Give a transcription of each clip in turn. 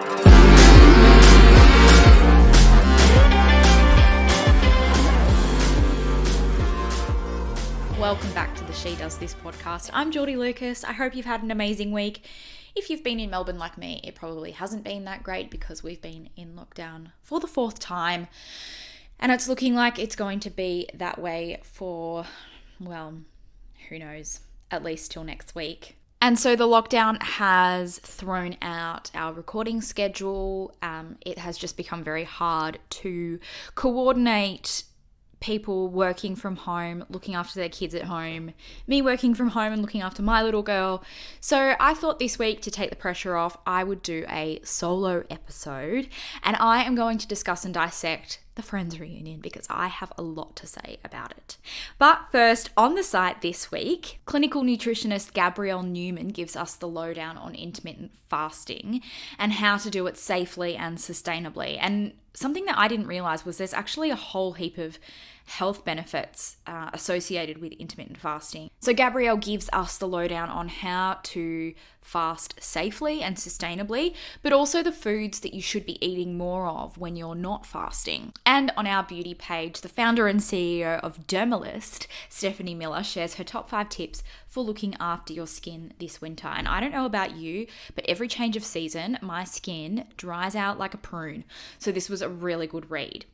Welcome back to the She Does This podcast. I'm Geordie Lucas. I hope you've had an amazing week. If you've been in Melbourne like me, it probably hasn't been that great because we've been in lockdown for the 4th time. And it's looking like it's going to be that way for, well, who knows, at least till next week. And so the lockdown has thrown out our recording schedule. It has just become very hard to coordinate people working from home, looking after their kids at home, me working from home and looking after my little girl. So I thought this week, to take the pressure off, I would do a solo episode, and I am going to discuss and dissect the Friends reunion because I have a lot to say about it. But first, on the site this week, clinical nutritionist Gabrielle Newman gives us the lowdown on intermittent fasting and how to do it safely and sustainably. And something that I didn't realize was there's actually a whole heap of health benefits associated with intermittent fasting. So Gabrielle gives us the lowdown on how to fast safely and sustainably, but also the foods that you should be eating more of when you're not fasting. And on our beauty page, the founder and CEO of Dermalist, Stephanie Miller, shares her top 5 tips for looking after your skin this winter. And I don't know about you, but every change of season, my skin dries out like a prune. So this was a really good read.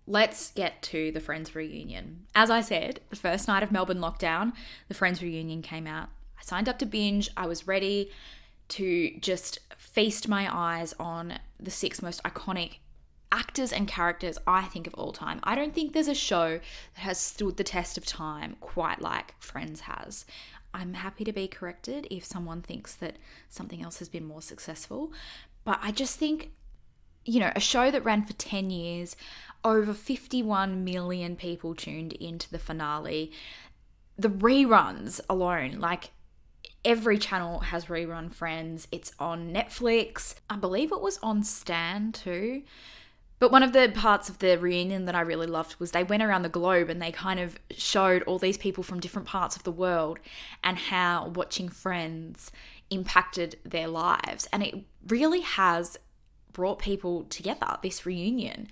Let's get to the Friends reunion. As I said, the first night of Melbourne lockdown, the Friends reunion came out. I signed up to binge. I was ready to just feast my eyes on the 6 most iconic actors and characters, I think, of all time. I don't think there's a show that has stood the test of time quite like Friends has. I'm happy to be corrected if someone thinks that something else has been more successful. But I just think, a show that ran for 10 years, over 51 million people tuned into the finale. The reruns alone, every channel has rerun Friends. It's on Netflix. I believe it was on Stan too. But one of the parts of the reunion that I really loved was they went around the globe and they kind of showed all these people from different parts of the world and how watching Friends impacted their lives. And it really has brought people together, this reunion,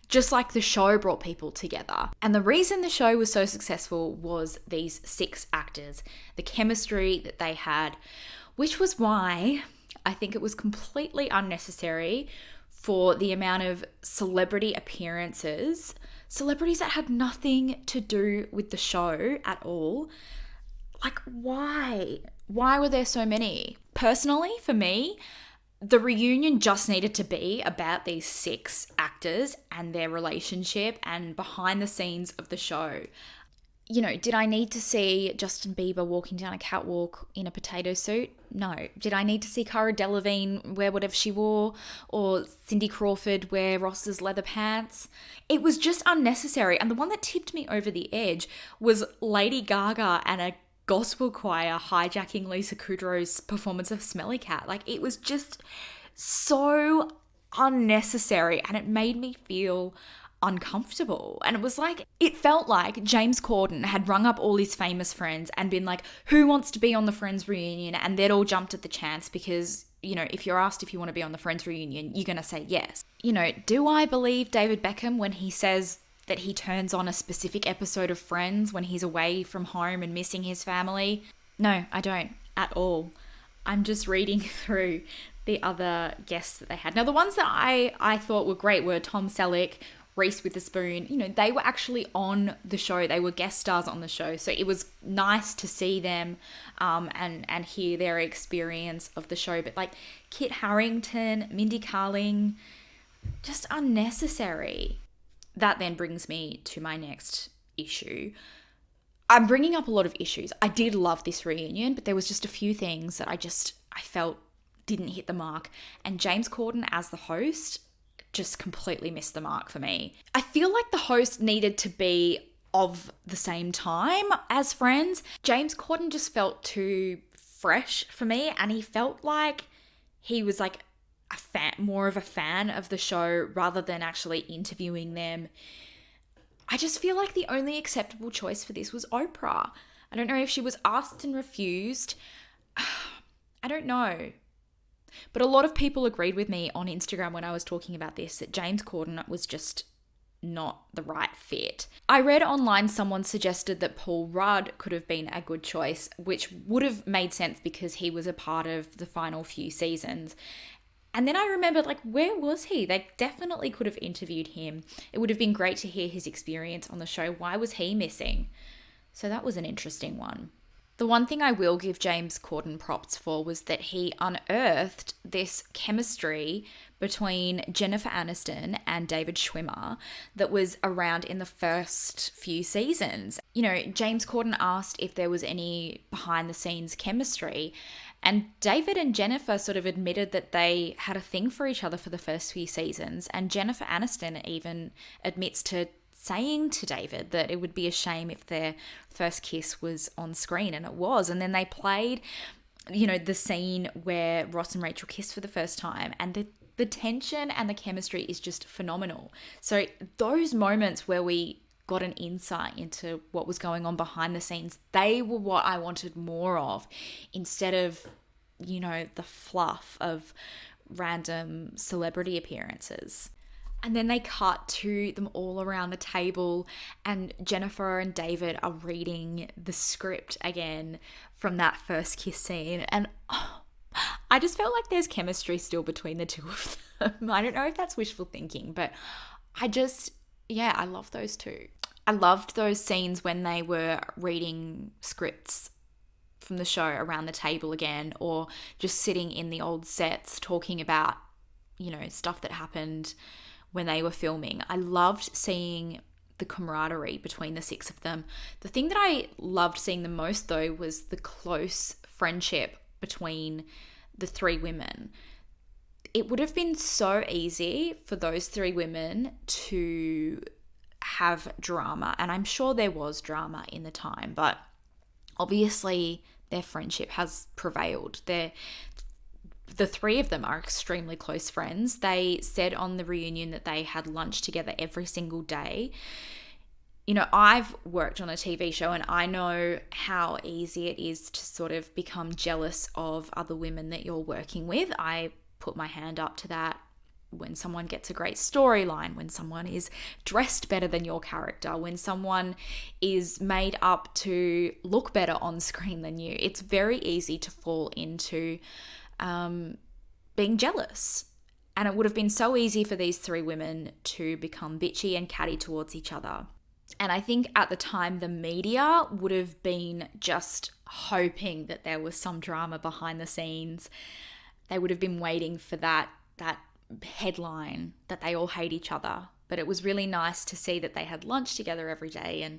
just like the show brought people together. And the reason the show was so successful was these 6 actors, the chemistry that they had, which was why I think it was completely unnecessary for the amount of celebrity appearances, celebrities that had nothing to do with the show at all. Why? Why were there so many? Personally, for me, the reunion just needed to be about these 6 actors and their relationship and behind the scenes of the show. Did I need to see Justin Bieber walking down a catwalk in a potato suit? No. Did I need to see Cara Delevingne wear whatever she wore, or Cindy Crawford wear Ross's leather pants? It was just unnecessary. And the one that tipped me over the edge was Lady Gaga and a gospel choir hijacking Lisa Kudrow's performance of Smelly Cat. It was just so unnecessary and it made me feel uncomfortable. And it felt like James Corden had rung up all his famous friends and been like, who wants to be on the Friends reunion? And they'd all jumped at the chance because, if you're asked if you want to be on the Friends reunion, you're going to say yes. Do I believe David Beckham when he says that he turns on a specific episode of Friends when he's away from home and missing his family? No, I don't at all. I'm just reading through the other guests that they had. Now, the ones that I thought were great were Tom Selleck, Reese Witherspoon. They were actually on the show. They were guest stars on the show. So it was nice to see them and hear their experience of the show. But Kit Harington, Mindy Kaling, just unnecessary. That then brings me to my next issue. I'm bringing up a lot of issues. I did love this reunion, but there was just a few things that I felt didn't hit the mark. And James Corden as the host just completely missed the mark for me. I feel like the host needed to be of the same time as Friends. James Corden just felt too fresh for me, and he felt like he was more of a fan of the show rather than actually interviewing them. I just feel like the only acceptable choice for this was Oprah. I don't know if she was asked and refused. I don't know. But a lot of people agreed with me on Instagram when I was talking about this, that James Corden was just not the right fit. I read online someone suggested that Paul Rudd could have been a good choice, which would have made sense because he was a part of the final few seasons. And then I remembered, like, where was he? They definitely could have interviewed him. It would have been great to hear his experience on the show. Why was he missing? So that was an interesting one. The one thing I will give James Corden props for was that he unearthed this chemistry between Jennifer Aniston and David Schwimmer that was around in the first few seasons. You know, James Corden asked if there was any behind the scenes chemistry, and David and Jennifer sort of admitted that they had a thing for each other for the first few seasons, and Jennifer Aniston even admits to saying to David that it would be a shame if their first kiss was on screen, and it was. And then they played, you know, the scene where Ross and Rachel kissed for the first time, and the tension and the chemistry is just phenomenal. So those moments where we got an insight into what was going on behind the scenes, they were what I wanted more of, instead of, you know, the fluff of random celebrity appearances. And then they cut to them all around the table, and Jennifer and David are reading the script again from that first kiss scene. And I just felt like there's chemistry still between the two of them. I don't know if that's wishful thinking, but I love those two. I loved those scenes when they were reading scripts from the show around the table again, or just sitting in the old sets talking about, you know, stuff that happened when they were filming. I loved seeing the camaraderie between the six of them. The thing that I loved seeing the most, though, was the close friendship between the three women. It would have been so easy for those three women to have drama, and I'm sure there was drama in the time, but obviously their friendship has prevailed. The three of them are extremely close friends. They said on the reunion that they had lunch together every single day. You know, I've worked on a TV show, and I know how easy it is to sort of become jealous of other women that you're working with. I put my hand up to that when someone gets a great storyline, when someone is dressed better than your character, when someone is made up to look better on screen than you. It's very easy to fall into being jealous. And it would have been so easy for these three women to become bitchy and catty towards each other. And I think at the time, the media would have been just hoping that there was some drama behind the scenes. They would have been waiting for that headline that they all hate each other. But it was really nice to see that they had lunch together every day, and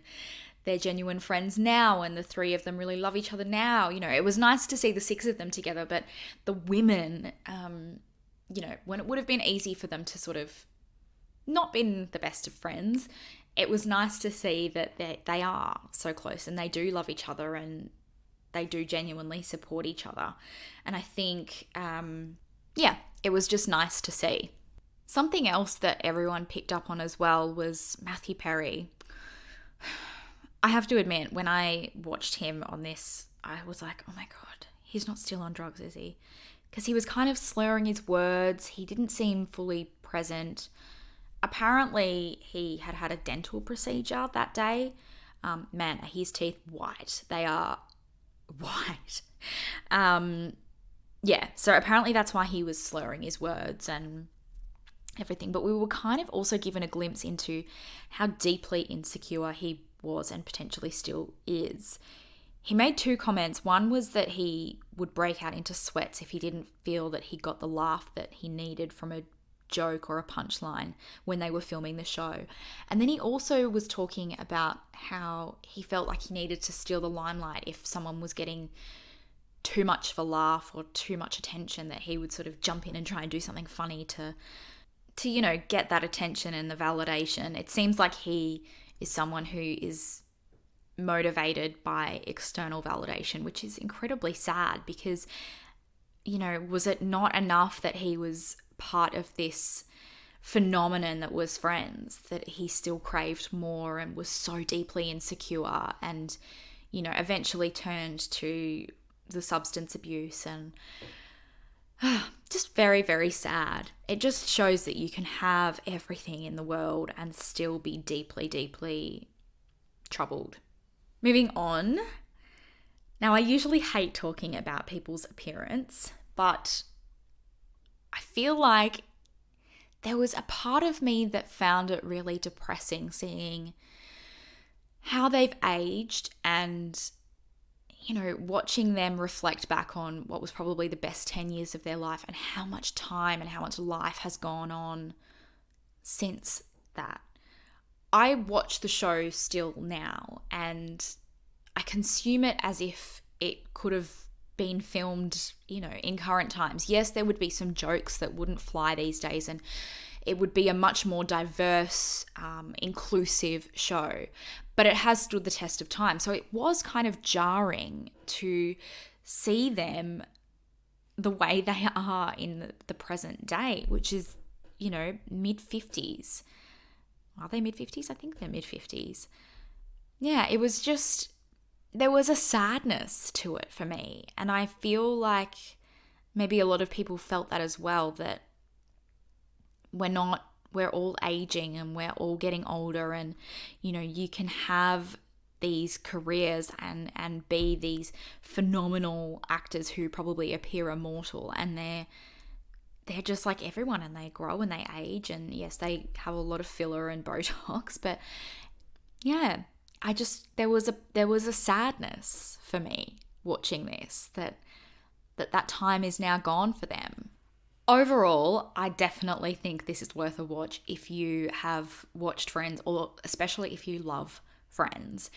they're genuine friends now, and the three of them really love each other now. You know, it was nice to see the six of them together, but the women, you know, when it would have been easy for them to sort of not been the best of friends, it was nice to see that they are so close, and they do love each other, and they do genuinely support each other. And I think, it was just nice to see. Something else that everyone picked up on as well was Matthew Perry. I have to admit, when I watched him on this, I was like, oh my God, he's not still on drugs, is he? Because he was kind of slurring his words. He didn't seem fully present. Apparently, he had had a dental procedure that day. Man, are his teeth white? They are white. So apparently that's why he was slurring his words and everything. But we were kind of also given a glimpse into how deeply insecure he was and potentially still is. He made two comments. One was that he would break out into sweats if he didn't feel that he got the laugh that he needed from a joke or a punchline when they were filming the show. And then he also was talking about how he felt like he needed to steal the limelight if someone was getting too much of a laugh or too much attention, that he would sort of jump in and try and do something funny to you know, get that attention and the validation. It seems like he is someone who is motivated by external validation, which is incredibly sad because, you know, was it not enough that he was part of this phenomenon that was Friends, that he still craved more and was so deeply insecure and, you know, eventually turned to the substance abuse. And very, very sad. It just shows that you can have everything in the world and still be deeply, deeply troubled. Moving on. Now, I usually hate talking about people's appearance, but I feel like there was a part of me that found it really depressing seeing how they've aged and, watching them reflect back on what was probably the best 10 years of their life and how much time and how much life has gone on since that. I watch the show still now and I consume it as if it could have been filmed, in current times. Yes, there would be some jokes that wouldn't fly these days and it would be a much more diverse, inclusive show, but it has stood the test of time. So it was kind of jarring to see them the way they are in the present day, which is, mid-50s. Are they mid-50s? I think they're mid-50s. Yeah, it was just, there was a sadness to it for me. And I feel like maybe a lot of people felt that as well, that we're all aging and we're all getting older, and you can have these careers and be these phenomenal actors who probably appear immortal, and they're just like everyone, and they grow and they age, and yes, they have a lot of filler and Botox, but yeah, there was a sadness for me watching this, that time is now gone for them. Overall, I definitely think this is worth a watch if you have watched Friends, or especially if you love Friends.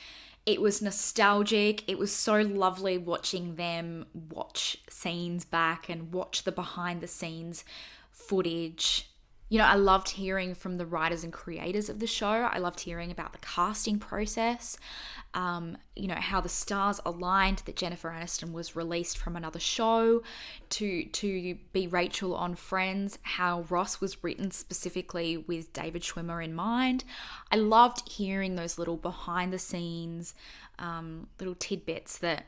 It was nostalgic. It was so lovely watching them watch scenes back and watch the behind the scenes footage. I loved hearing from the writers and creators of the show. I loved hearing about the casting process, how the stars aligned, that Jennifer Aniston was released from another show to be Rachel on Friends, how Ross was written specifically with David Schwimmer in mind. I loved hearing those little behind the scenes, little tidbits that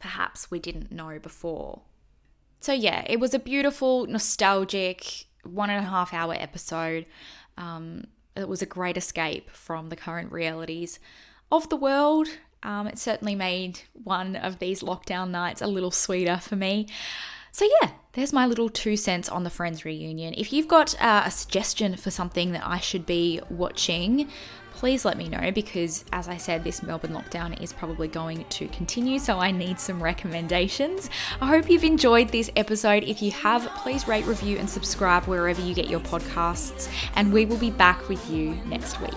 perhaps we didn't know before. So yeah, it was a beautiful, nostalgic 1.5 hour episode. It was a great escape from the current realities of the world. It certainly made one of these lockdown nights a little sweeter for me. So yeah, there's my little 2 cents on the Friends reunion. If you've got a suggestion for something that I should be watching, please let me know, because as I said, this Melbourne lockdown is probably going to continue, so I need some recommendations. I hope you've enjoyed this episode. If you have, please rate, review and subscribe wherever you get your podcasts, and we will be back with you next week.